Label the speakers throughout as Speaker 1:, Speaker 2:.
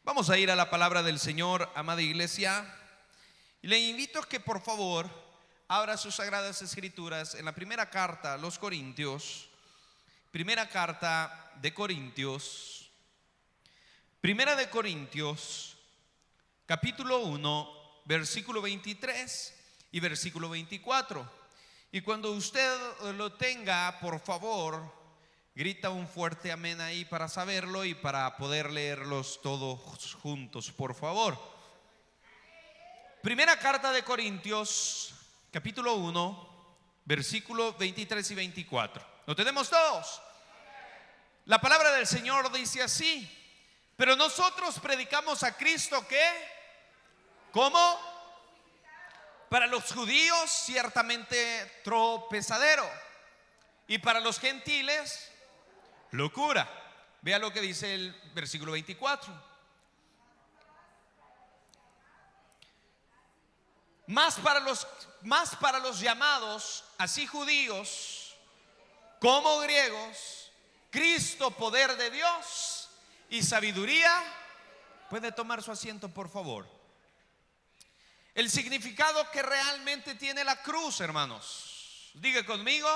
Speaker 1: Vamos a ir a la palabra del Señor, amada iglesia. Y le invito a que por favor abra sus sagradas escrituras en la primera carta a los Corintios. Primera carta de Corintios. Primera de Corintios, capítulo 1, versículo 23 y versículo 24. Y cuando usted lo tenga, por favor, grita un fuerte amén ahí para saberlo y para poder leerlos todos juntos, por favor. Primera carta de Corintios, capítulo 1, versículo 23 y 24. ¿Lo tenemos todos? La palabra del Señor dice así: pero nosotros predicamos a Cristo, ¿qué? ¿Cómo? Para los judíos ciertamente tropezadero, y para los gentiles locura. Vea lo que dice el versículo 24. Más para los llamados, así judíos como griegos, Cristo poder de Dios y sabiduría. Puede tomar su asiento, por favor. El significado que realmente tiene la cruz, hermanos. Diga conmigo,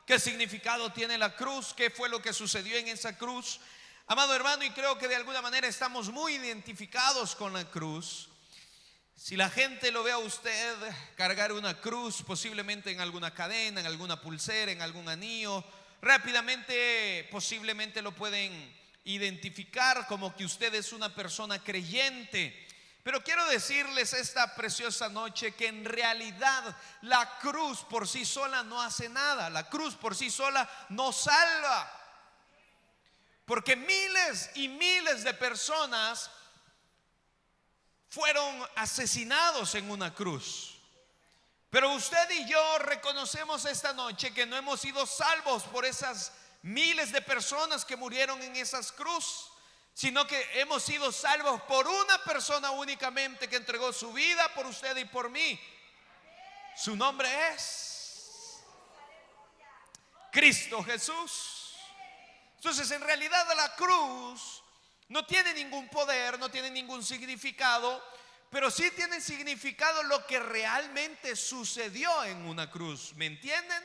Speaker 1: ¿qué significado tiene la cruz? ¿Qué fue lo que sucedió en esa cruz? Amado hermano, y creo que de alguna manera estamos muy identificados con la cruz. Si la gente lo ve a usted cargar una cruz, posiblemente en alguna cadena, en alguna pulsera, en algún anillo, rápidamente posiblemente lo pueden identificar como que usted es una persona creyente. Pero quiero decirles esta preciosa noche que en realidad la cruz por sí sola no hace nada. La cruz por sí sola no salva. Porque miles y miles de personas fueron asesinados en una cruz. Pero usted y yo reconocemos esta noche que no hemos sido salvos por esas miles de personas que murieron en esas cruces, sino que hemos sido salvos por una persona únicamente que entregó su vida por usted y por mí. Su nombre es Cristo Jesús. Entonces, en realidad la cruz no tiene ningún poder, no tiene ningún significado, pero sí tiene significado lo que realmente sucedió en una cruz. ¿Me entienden?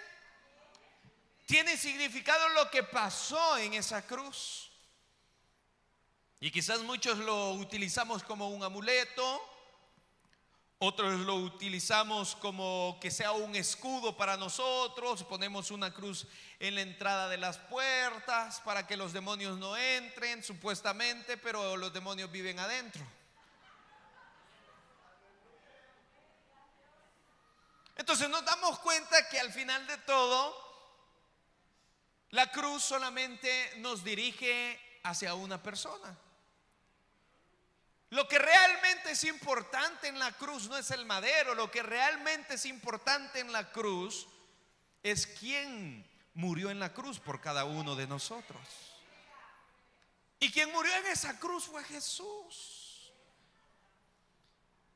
Speaker 1: Tiene significado lo que pasó en esa cruz. Y quizás muchos lo utilizamos como un amuleto, otros lo utilizamos como que sea un escudo para nosotros. Ponemos una cruz en la entrada de las puertas para que los demonios no entren, supuestamente, pero los demonios viven adentro. Entonces nos damos cuenta que al final de todo, la cruz solamente nos dirige hacia una persona. Lo que realmente es importante en la cruz no es el madero. Lo que realmente es importante en la cruz es quién murió en la cruz por cada uno de nosotros. Y quien murió en esa cruz fue Jesús.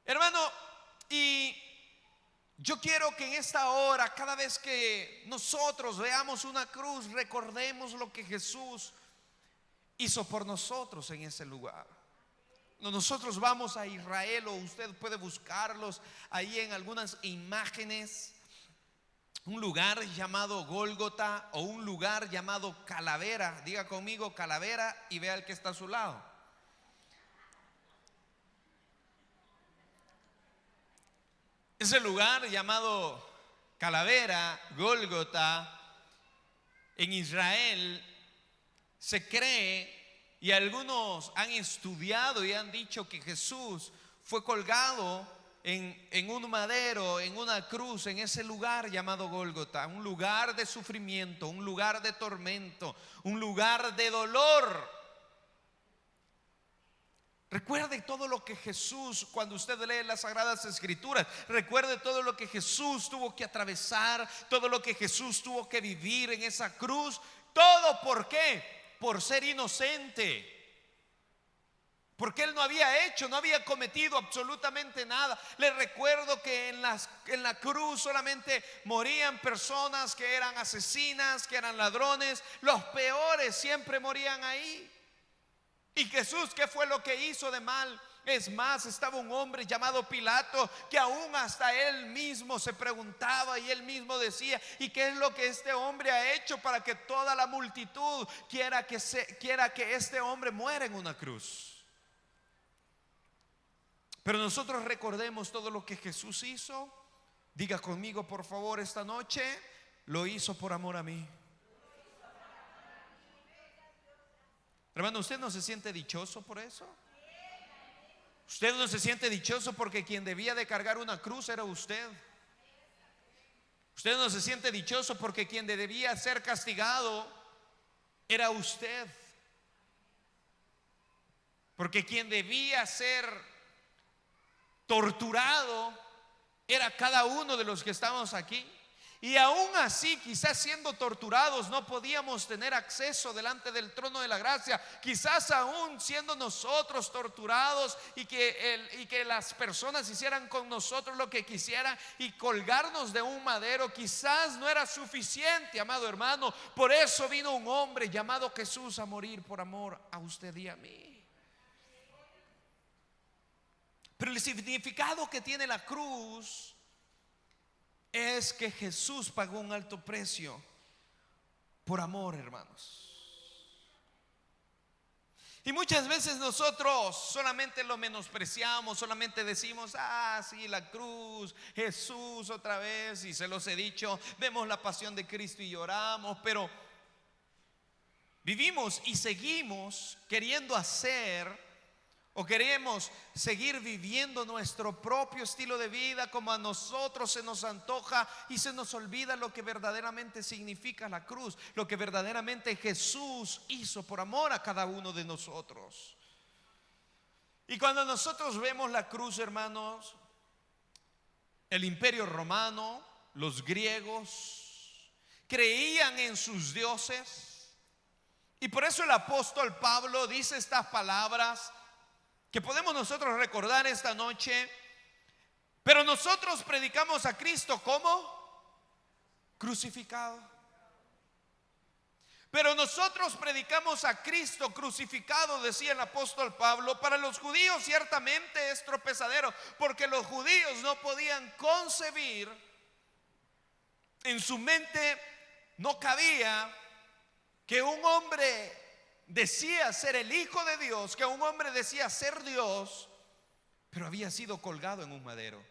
Speaker 1: Hermano, y yo quiero que en esta hora, cada vez que nosotros veamos una cruz, recordemos lo que Jesús hizo por nosotros en ese lugar. Nosotros vamos a Israel, o usted puede buscarlos ahí en algunas imágenes. Un lugar llamado Gólgota o un lugar llamado Calavera. Diga conmigo Calavera y vea el que está a su lado. Ese lugar llamado Calavera, Gólgota, en Israel, se cree, y algunos han estudiado y han dicho que Jesús fue colgado en un madero, en una cruz, en ese lugar llamado Gólgota. Un lugar de sufrimiento, un lugar de tormento, un lugar de dolor. Recuerde todo lo que Jesús, cuando usted lee las Sagradas Escrituras, recuerde todo lo que Jesús tuvo que atravesar, todo lo que Jesús tuvo que vivir en esa cruz. ¿Todo por qué? Por ser inocente. Porque él no había cometido absolutamente nada. Le recuerdo que en la cruz solamente morían personas que eran asesinas, que eran ladrones. Los peores siempre morían ahí. Y Jesús, ¿qué fue lo que hizo de mal? Es más, estaba un hombre llamado Pilato que aún hasta él mismo se preguntaba y él mismo decía: ¿y qué es lo que este hombre ha hecho para que toda la multitud quiera que este hombre muera en una cruz? Pero nosotros recordemos todo lo que Jesús hizo. Diga conmigo, por favor, esta noche: lo hizo por amor a mí. Hermano, ¿usted no se siente dichoso por eso? Usted no se siente dichoso porque quien debía de cargar una cruz era usted. Usted no se siente dichoso porque quien debía ser castigado era usted. Porque quien debía ser torturado era cada uno de los que estamos aquí. Y aún así, quizás siendo torturados, no podíamos tener acceso delante del trono de la gracia. Quizás aún siendo nosotros torturados y que las personas hicieran con nosotros lo que quisieran y colgarnos de un madero, quizás no era suficiente, amado hermano. Por eso vino un hombre llamado Jesús a morir por amor a usted y a mí. Pero el significado que tiene la cruz es que Jesús pagó un alto precio por amor, hermanos. Y muchas veces nosotros solamente lo menospreciamos, solamente decimos: ah, sí, la cruz, Jesús otra vez. Y se los he dicho, vemos la pasión de Cristo y lloramos, pero vivimos y seguimos queriendo hacer, o queremos seguir viviendo nuestro propio estilo de vida como a nosotros se nos antoja, y se nos olvida lo que verdaderamente significa la cruz, lo que verdaderamente Jesús hizo por amor a cada uno de nosotros. Y cuando nosotros vemos la cruz, hermanos, el imperio romano, los griegos creían en sus dioses, y por eso el apóstol Pablo dice estas palabras que podemos nosotros recordar esta noche. Pero nosotros predicamos a Cristo como crucificado. Pero nosotros predicamos a Cristo crucificado, decía el apóstol Pablo. Para los judíos ciertamente es tropezadero, porque los judíos no podían concebir, en su mente no cabía que un hombre decía ser el Hijo de Dios, que un hombre decía ser Dios, pero había sido colgado en un madero.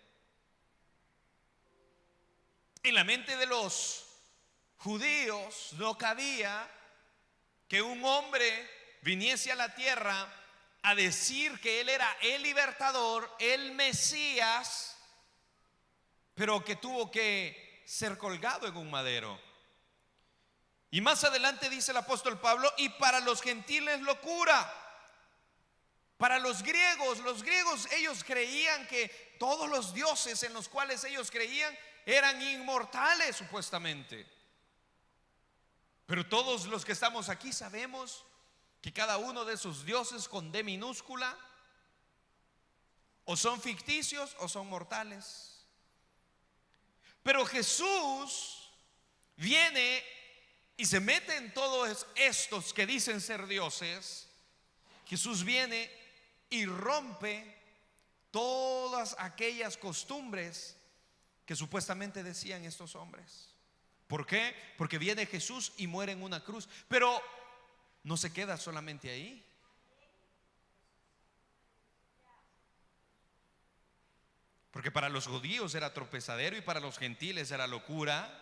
Speaker 1: En la mente de los judíos no cabía que un hombre viniese a la tierra a decir que él era el libertador, el Mesías, pero que tuvo que ser colgado en un madero. Y más adelante dice el apóstol Pablo: y para los gentiles locura. Para los griegos ellos creían que todos los dioses en los cuales ellos creían eran inmortales supuestamente. Pero todos los que estamos aquí sabemos que cada uno de esos dioses con D minúscula o son ficticios o son mortales. Pero Jesús viene y se mete en todos estos que dicen ser dioses. Jesús viene y rompe todas aquellas costumbres que supuestamente decían estos hombres. ¿Por qué? Porque viene Jesús y muere en una cruz. Pero no se queda solamente ahí. Porque para los judíos era tropezadero y para los gentiles era locura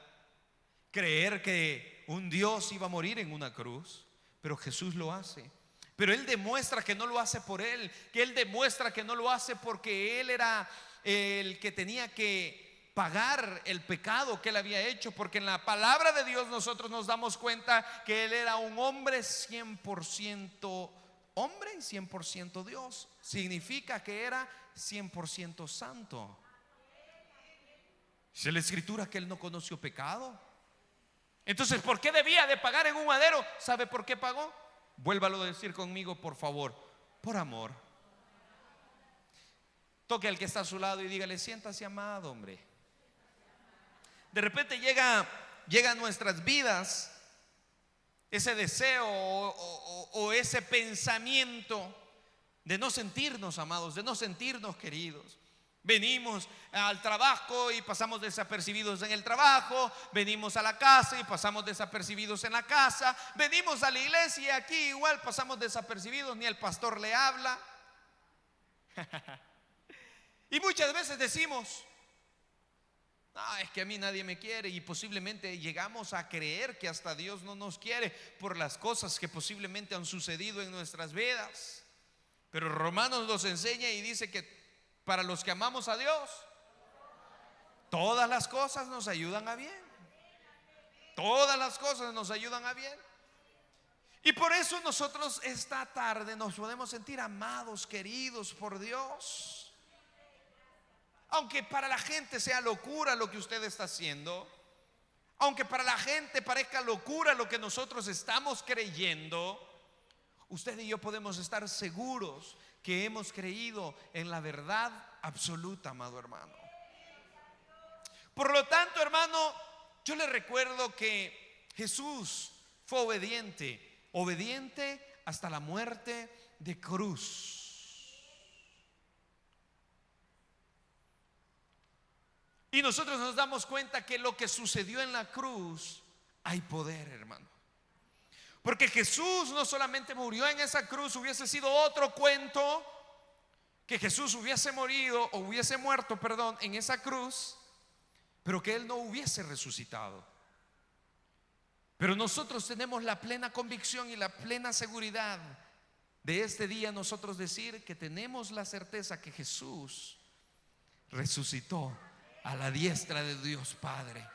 Speaker 1: creer que un Dios iba a morir en una cruz. Pero Jesús lo hace. Pero Él demuestra que no lo hace por Él, que Él demuestra que no lo hace porque Él era el que tenía que pagar el pecado que Él había hecho. Porque en la palabra de Dios nosotros nos damos cuenta que Él era un hombre 100% hombre y 100% Dios. Significa que era 100% santo. Dice la Escritura que Él no conoció pecado. Entonces, ¿por qué debía de pagar en un madero? ¿Sabe por qué pagó? Vuélvalo a decir conmigo, por favor: por amor. Toque al que está a su lado y dígale: siéntase amado, hombre. De repente llega a nuestras vidas ese deseo o ese pensamiento de no sentirnos amados, de no sentirnos queridos. Venimos al trabajo y pasamos desapercibidos en el trabajo. Venimos a la casa y pasamos desapercibidos en la casa. Venimos a la iglesia y aquí igual pasamos desapercibidos, ni el pastor le habla. Y muchas veces decimos: es que a mí nadie me quiere. Y posiblemente llegamos a creer que hasta Dios no nos quiere por las cosas que posiblemente han sucedido en nuestras vidas. Pero Romanos nos enseña y dice que para los que amamos a Dios, todas las cosas nos ayudan a bien. Todas las cosas nos ayudan a bien. Y por eso nosotros esta tarde nos podemos sentir amados, queridos por Dios. Aunque para la gente sea locura lo que usted está haciendo, aunque para la gente parezca locura lo que nosotros estamos creyendo, usted y yo podemos estar seguros que hemos creído en la verdad absoluta, amado hermano. Por lo tanto, hermano, yo le recuerdo que Jesús fue obediente hasta la muerte de cruz. Y nosotros nos damos cuenta que lo que sucedió en la cruz, hay poder, hermano. Porque Jesús no solamente murió en esa cruz, hubiese sido otro cuento que Jesús hubiese muerto, en esa cruz, pero que Él no hubiese resucitado. Pero nosotros tenemos la plena convicción y la plena seguridad de este día, nosotros decir que tenemos la certeza que Jesús resucitó a la diestra de Dios Padre.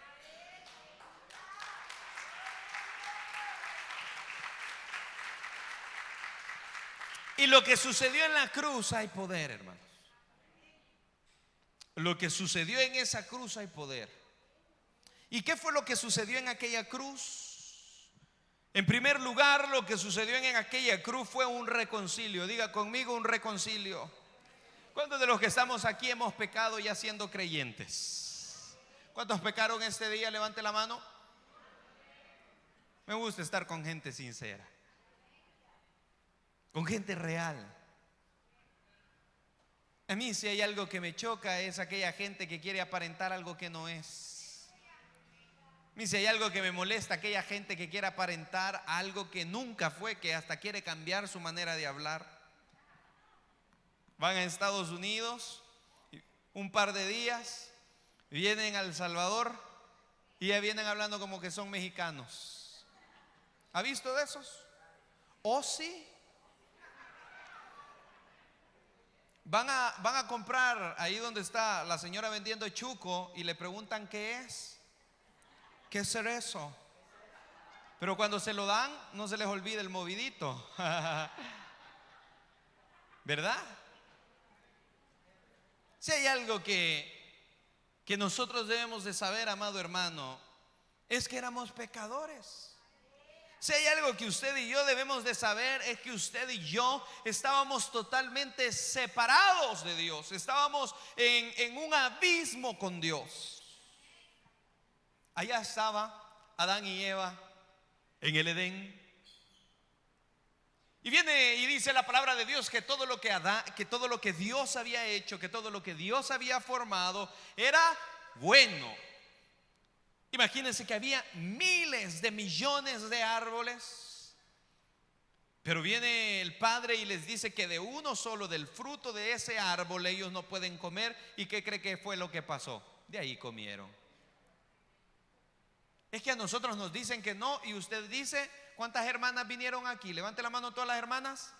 Speaker 1: Y lo que sucedió en la cruz, hay poder, hermanos. Lo que sucedió en esa cruz, hay poder. ¿Y qué fue lo que sucedió en aquella cruz? En primer lugar, lo que sucedió en aquella cruz fue un reconcilio. Diga conmigo, un reconcilio. ¿Cuántos de los que estamos aquí hemos pecado ya siendo creyentes? ¿Cuántos pecaron este día? Levante la mano. Me gusta estar con gente sincera, con gente real. A mí, si hay algo que me choca, es aquella gente que quiere aparentar algo que no es. A mí, si hay algo que me molesta, aquella gente que quiere aparentar algo que nunca fue, que hasta quiere cambiar su manera de hablar. Van a Estados Unidos un par de días, vienen a El Salvador y ya vienen hablando como que son mexicanos. ¿Ha visto de esos? ¿O sí? Van a comprar ahí donde está la señora vendiendo chuco y le preguntan qué es. ¿Qué es eso? Pero cuando se lo dan, no se les olvida el movidito. ¿Verdad? Si hay algo que nosotros debemos de saber, amado hermano, es que éramos pecadores. Si hay algo que usted y yo debemos de saber, es que usted y yo estábamos totalmente separados de Dios. Estábamos en un abismo con Dios. Allá estaba Adán y Eva en el Edén. Y viene y dice la palabra de Dios que todo lo que Dios había hecho, que todo lo que Dios había formado era bueno. Imagínense que había miles de millones de árboles, pero viene el Padre y les dice que de uno solo, del fruto de ese árbol, ellos no pueden comer. ¿Y qué cree que fue lo que pasó? De ahí comieron. Es que a nosotros nos dicen que no, y usted dice: ¿cuántas hermanas vinieron aquí? Levante la mano todas las hermanas.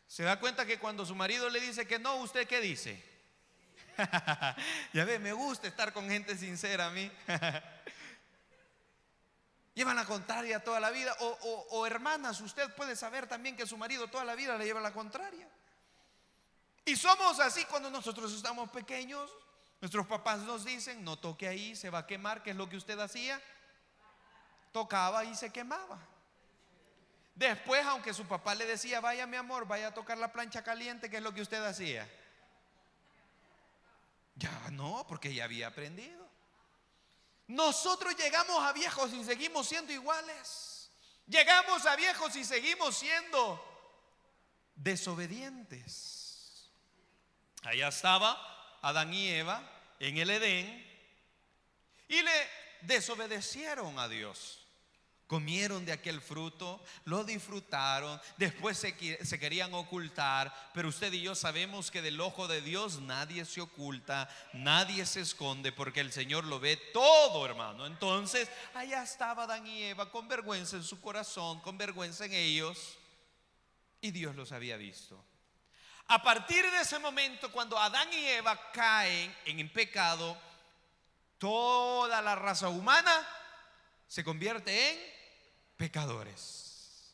Speaker 1: ¿Se da cuenta que cuando su marido le dice que no, usted qué dice? Ya ve, me gusta estar con gente sincera a mí. Llevan la contraria toda la vida. O hermanas, usted puede saber también que su marido toda la vida le lleva la contraria. Y somos así cuando nosotros estamos pequeños. Nuestros papás nos dicen: no toque ahí, se va a quemar. ¿Qué es lo que usted hacía? Tocaba y se quemaba. Después, aunque su papá le decía: vaya mi amor, vaya a tocar la plancha caliente, ¿qué es lo que usted hacía? Ya no, porque ya había aprendido. Nosotros llegamos a viejos y seguimos siendo iguales. Llegamos a viejos y seguimos siendo desobedientes. Allá estaba Adán y Eva en el Edén y le desobedecieron a Dios. Comieron de aquel fruto, lo disfrutaron, después se querían ocultar, pero usted y yo sabemos que del ojo de Dios nadie se oculta, nadie se esconde, porque el Señor lo ve todo, hermano. Entonces, allá estaba Adán y Eva con vergüenza en su corazón, con vergüenza en ellos, y Dios los había visto. A partir de ese momento, cuando Adán y Eva caen en pecado, toda la raza humana se convierte en pecadores.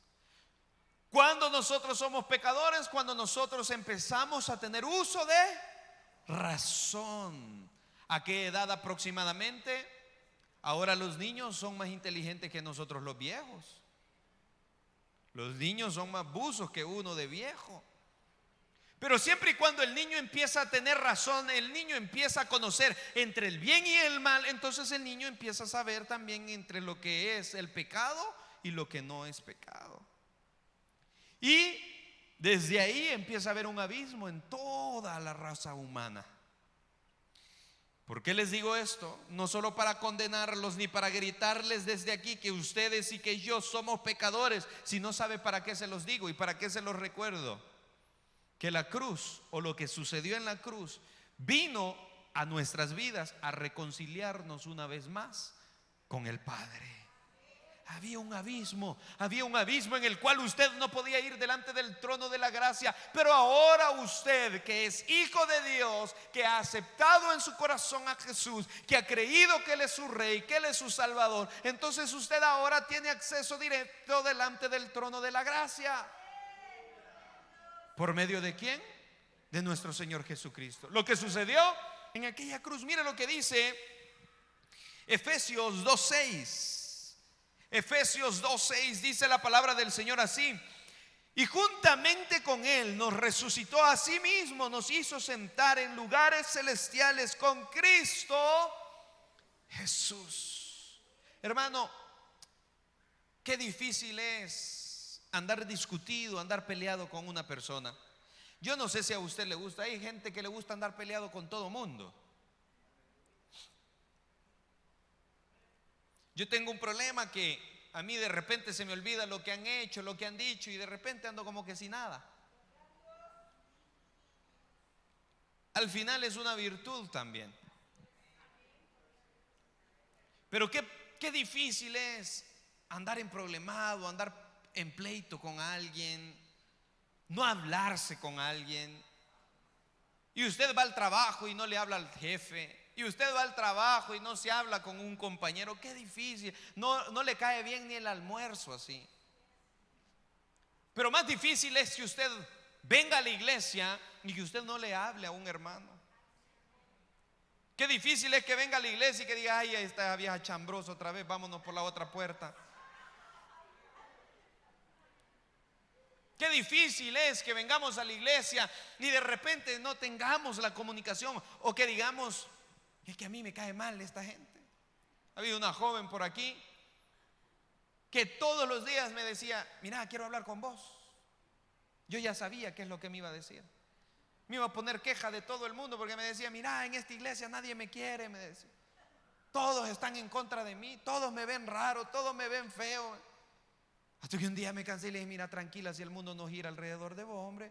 Speaker 1: Cuando nosotros somos pecadores, cuando nosotros empezamos a tener uso de razón. ¿A qué edad aproximadamente? Ahora los niños son más inteligentes que nosotros los viejos. Los niños son más buzos que uno de viejo. Pero siempre y cuando el niño empieza a tener razón, el niño empieza a conocer entre el bien y el mal, entonces el niño empieza a saber también entre lo que es el pecado y lo que no es pecado. Y desde ahí empieza a haber un abismo en toda la raza humana. ¿Por qué les digo esto? No solo para condenarlos ni para gritarles desde aquí que ustedes y que yo somos pecadores, si no sabe para qué se los digo y para qué se los recuerdo. Que la cruz, o lo que sucedió en la cruz, vino a nuestras vidas a reconciliarnos una vez más con el Padre. Había un abismo en el cual usted no podía ir delante del trono de la gracia, pero ahora usted, que es hijo de Dios, que ha aceptado en su corazón a Jesús, que ha creído que Él es su Rey, que Él es su Salvador, entonces usted ahora tiene acceso directo delante del trono de la gracia. ¿Por medio de quién? De nuestro Señor Jesucristo. Lo que sucedió en aquella cruz, mire lo que dice Efesios 2:6. Efesios 2:6 dice la palabra del Señor así: y juntamente con Él nos resucitó a sí mismo, nos hizo sentar en lugares celestiales con Cristo Jesús. Hermano, qué difícil es andar discutido, andar peleado con una persona. Yo no sé si a usted le gusta. Hay gente que le gusta andar peleado con todo mundo. Yo tengo un problema que a mí de repente se me olvida lo que han hecho, lo que han dicho, y de repente ando como que sin nada. Al final es una virtud también. Pero qué difícil es andar emproblemado, andar en pleito con alguien, no hablarse con alguien. Y usted va al trabajo y no le habla al jefe, y usted va al trabajo y no se habla con un compañero. Qué difícil, no le cae bien ni el almuerzo así. Pero más difícil es que usted venga a la iglesia y que usted no le hable a un hermano. Qué difícil es que venga a la iglesia y que diga: ay, esta vieja chambrosa otra vez, vámonos por la otra puerta. Qué difícil es que vengamos a la iglesia y de repente no tengamos la comunicación, o que digamos: es que a mí me cae mal esta gente. Había una joven por aquí que todos los días me decía: mira, quiero hablar con vos. Yo ya sabía qué es lo que me iba a decir. Me iba a poner queja de todo el mundo, porque me decía: mira, en esta iglesia nadie me quiere, me decía. Todos están en contra de mí, todos me ven raro, todos me ven feo. Hasta que un día me cansé y le dije: mira, tranquila, si el mundo no gira alrededor de vos, hombre.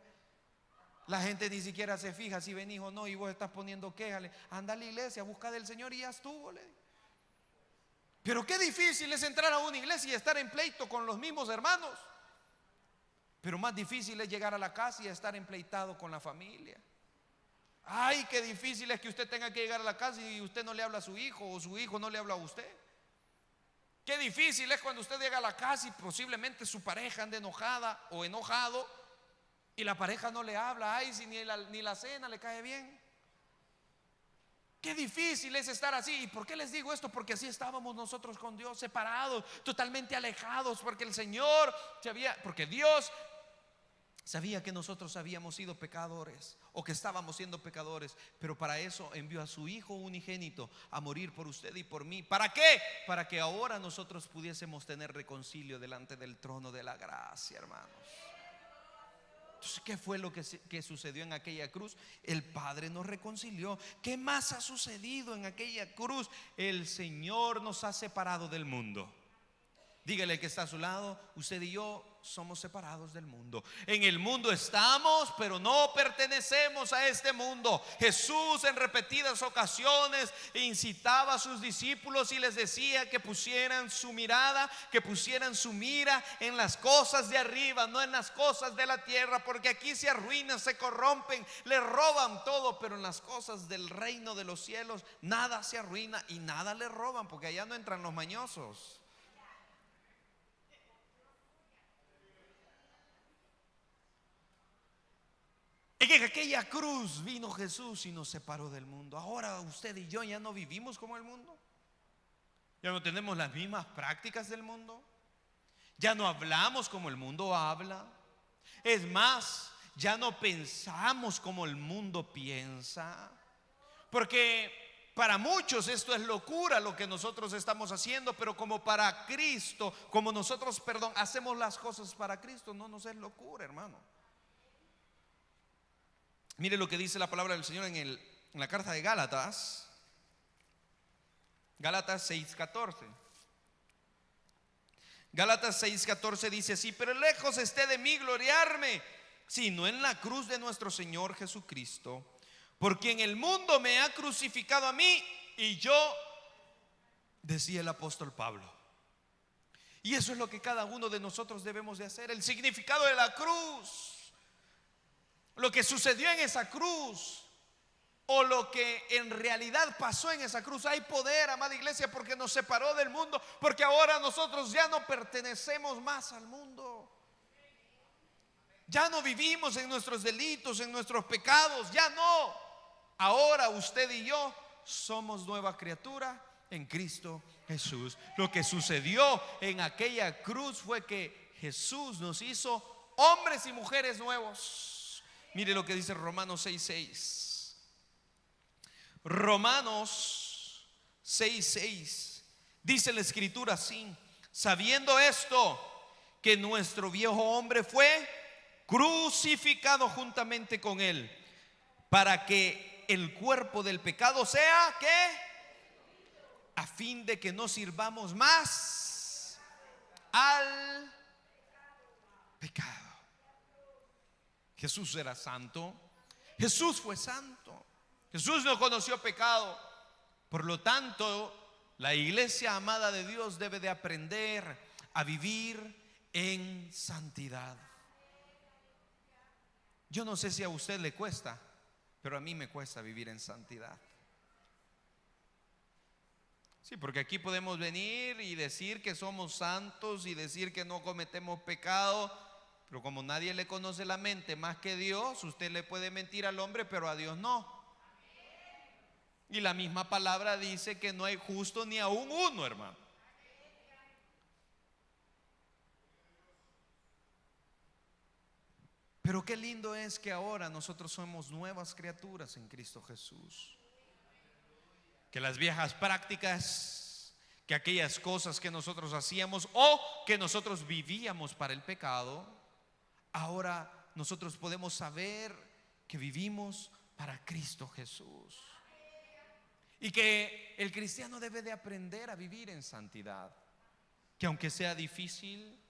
Speaker 1: La gente ni siquiera se fija si venís o no, y vos estás poniendo quejas. Anda a la iglesia, busca del Señor y ya estuvo, le dije. Pero qué difícil es entrar a una iglesia y estar en pleito con los mismos hermanos. Pero más difícil es llegar a la casa y estar empleitado con la familia. Ay, qué difícil es que usted tenga que llegar a la casa y usted no le habla a su hijo, o su hijo no le habla a usted. Qué difícil es cuando usted llega a la casa y posiblemente su pareja ande enojada o enojado y la pareja no le habla. Ay, si ni la cena le cae bien. Qué difícil es estar así. ¿Y por qué les digo esto? Porque así estábamos nosotros con Dios, separados, totalmente alejados, porque el Señor porque Dios Sabía que nosotros habíamos sido pecadores o que estábamos siendo pecadores, pero para eso envió a su Hijo unigénito a morir por usted y por mí. ¿Para qué? Para que ahora nosotros pudiésemos tener reconcilio delante del trono de la gracia, hermanos. Entonces, ¿qué fue lo que sucedió en aquella cruz? El Padre nos reconcilió. ¿Qué más ha sucedido en aquella cruz? El Señor nos ha separado del mundo. Dígale que está a su lado: usted y yo somos separados del mundo. En el mundo estamos, pero no pertenecemos a este mundo. Jesús en repetidas ocasiones incitaba a sus discípulos y les decía que pusieran su mirada, que pusieran su mira en las cosas de arriba, no en las cosas de la tierra, porque aquí se arruinan, se corrompen, le roban todo, pero en las cosas del reino de los cielos nada se arruina y nada le roban, porque allá no entran los mañosos. En aquella cruz vino Jesús y nos separó del mundo. Ahora usted y yo ya no vivimos como el mundo. Ya no tenemos las mismas prácticas del mundo. Ya no hablamos como el mundo habla. Es más, ya no pensamos como el mundo piensa. Porque para muchos esto es locura lo que nosotros estamos haciendo, pero como para Cristo, como nosotros, hacemos las cosas para Cristo, no nos es locura, hermano. Mire lo que dice la palabra del Señor en la carta de Gálatas. Gálatas 6:14. Gálatas 6:14 dice así: pero lejos esté de mí gloriarme, sino en la cruz de nuestro Señor Jesucristo, por quien el mundo me ha crucificado a mí y yo, decía el apóstol Pablo. Y eso es lo que cada uno de nosotros debemos de hacer. El significado de la cruz, lo que sucedió en esa cruz, o lo que en realidad pasó en esa cruz. Hay poder, amada iglesia, porque nos separó del mundo, porque ahora nosotros ya no pertenecemos más al mundo. Ya no vivimos en nuestros delitos, en nuestros pecados, ya no. Ahora usted y yo somos nueva criatura en Cristo Jesús. Lo que sucedió en aquella cruz fue que Jesús nos hizo hombres y mujeres nuevos. Mire lo que dice Romanos 6:6. Romanos 6:6. Dice la escritura así: sabiendo esto, que nuestro viejo hombre fue crucificado juntamente con él, para que el cuerpo del pecado sea, ¿qué? A fin de que no sirvamos más al pecado. Jesús era santo. Jesús fue santo. Jesús no conoció pecado. Por lo tanto, la iglesia amada de Dios debe de aprender a vivir en santidad. Yo no sé si a usted le cuesta, pero a mí me cuesta vivir en santidad. Sí, porque aquí podemos venir y decir que somos santos y decir que no cometemos pecado. Pero como nadie le conoce la mente más que Dios, usted le puede mentir al hombre, pero a Dios no. Y la misma palabra dice que no hay justo ni aún uno, hermano. Pero qué lindo es que ahora nosotros somos nuevas criaturas en Cristo Jesús. Que las viejas prácticas, que aquellas cosas que nosotros hacíamos o que nosotros vivíamos para el pecado, ahora nosotros podemos saber que vivimos para Cristo Jesús. Y que el cristiano debe de aprender a vivir en santidad. Que aunque sea difícil,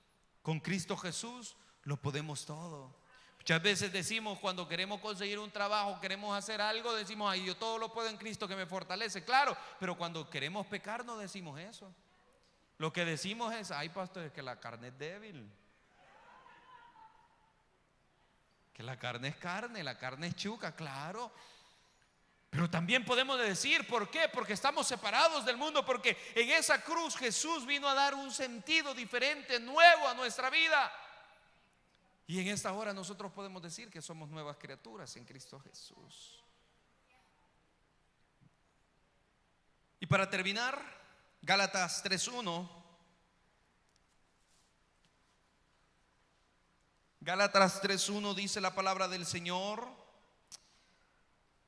Speaker 1: con Cristo Jesús lo podemos todo. Muchas veces decimos, cuando queremos conseguir un trabajo, queremos hacer algo, decimos: ay, yo todo lo puedo en Cristo que me fortalece. Claro, pero cuando queremos pecar no decimos eso. Lo que decimos es: ay, pastor, es que la carne es débil. Que la carne es carne, la carne es chuca, claro. Pero también podemos decir, ¿por qué? Porque estamos separados del mundo, porque en esa cruz Jesús vino a dar un sentido diferente, nuevo a nuestra vida. Y en esta hora nosotros podemos decir que somos nuevas criaturas en Cristo Jesús. Y para terminar, Gálatas 3:1. Gálatas 3:1 dice la palabra del Señor,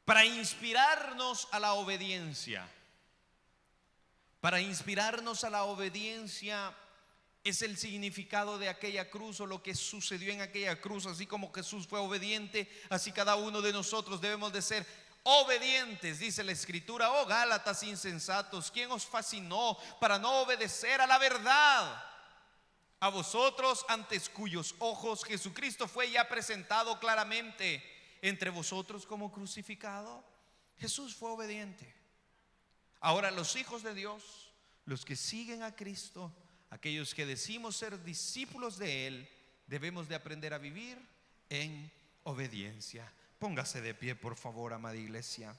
Speaker 1: para inspirarnos a la obediencia. Para inspirarnos a la obediencia es el significado de aquella cruz, o lo que sucedió en aquella cruz. Así como Jesús fue obediente, así cada uno de nosotros debemos de ser obedientes. Dice la Escritura: oh Gálatas insensatos, ¿quién os fascinó para no obedecer a la verdad? A vosotros, antes cuyos ojos Jesucristo fue ya presentado claramente entre vosotros como crucificado. Jesús fue obediente. Ahora los hijos de Dios, los que siguen a Cristo, aquellos que decimos ser discípulos de Él, debemos de aprender a vivir en obediencia. Póngase de pie, por favor, amada iglesia.